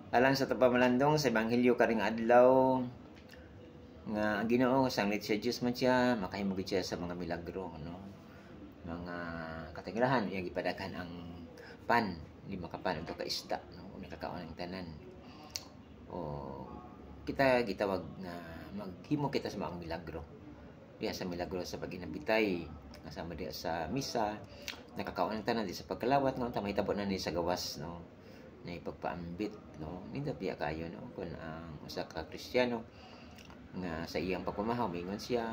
Alang sa pamalandong sa Ebanghelyo karing adlaw nga ang Ginoo sanglit siya Dios man siya, makahimog siya sa mga milagro, no? Mga katigarahan iya gipadaghan ang pan, 5 ka pan ug ka isda, no? Nakakaon ang tanan. O kita gitawag nga maghimo kita sa mga milagro. Diya sa milagro sa paginabitay, kasama diya sa misa, nakakaon ang tanan di sa pagkalawat, no? Mahitabo na ni sa gawas, no? Na ipagpaambit, no? Nindot diya kayo, no? Kung ang usa ka Kristiyano nga sa iyang pagpamahaw mingon siya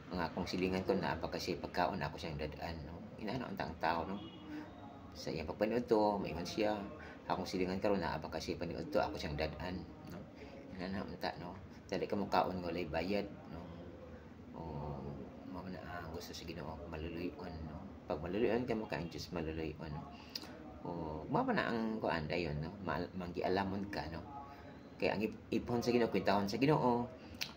ang akong silingan ko na kasi pagkaon ako siyang dadaan, no? Inaano ang tao, no? Sa iyang pagpaniud to mingon siya akong silingan karon na kasi paniud to ako siyang dadaan, no? Inaano unta, no? Dali ka mo kaon nga walay bayad, no? O mao na ang gusto sa Ginoo maluluyon, no? Pag maluluyon ka mo kain Diyos maluluyon, no? O mao na ang kuan dayon, no? Manggialamon ka, no? Kaya ang ipon sa Ginoo, kwintahon sa Ginoo,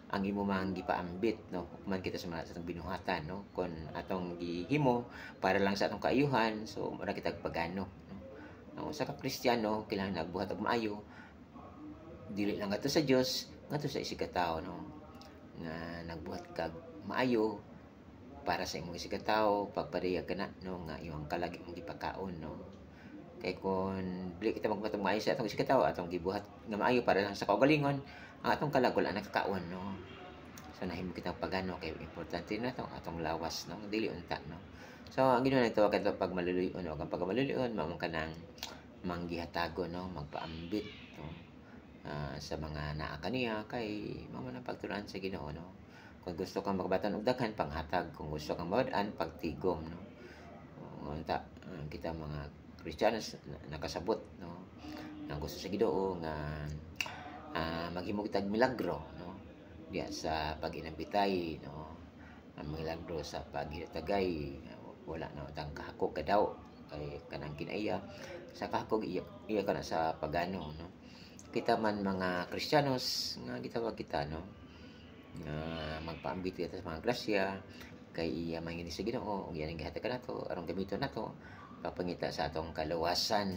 ang imo mang gipaambit, no? Man kita sa mga atong binuhatan, no? Kon atong gihimo para lang sa atong kaayuhan, so mura kita pagano, no? Ang usa ka Kristiyano kailangan nagbuhat og maayo, dili lang ato sa Dios, ngadto sa isig ka tawo, no? Nga nagbuhat kag maayo para sa imong isig ka tawo, pagpareha kana, no? Nga imong kalagi mong gipakaon, no? Kay kung dili kita magbuhat og maayo sa atong isig ka tawo, atong gibuhat nga maayo para lang sa kaugalingon, ang atong kalag wala nakakaon, no? So nahimo kitang pagano kay importante na to atong lawas, no? Dili unta, no? So ang Ginoo nagtuwa kadto pag maluluyon, no? Ang pagmaluluyon mao man kanang manggihatago, no? Magpaambit, no? Sa mga naa kaniya kay mao man ang pagtulaan sa Ginoo, no? Kung gusto kang makabatan og daghan panghatag, kung gusto kang mawad-an pagtigom, no? Unta kita mga Kristiyano nakasabot, no? Ang gusto sa Ginoo nga maghimo kitag milagro, no? Diya sa paginabitay, no? Ang milagro sa pagitagay, wala na tang kahakog ka daw kay kanang kinaiya sa kahakog iya kana sa pagano, no? Kita man mga Kristiyanos nga gitawag kita, no? Nga magpaambit kita sa mga grasya kay iya mangini sa Ginoo ug iya ning gihatag kanato aron gamiton nato papangita sa atong kaluwasan.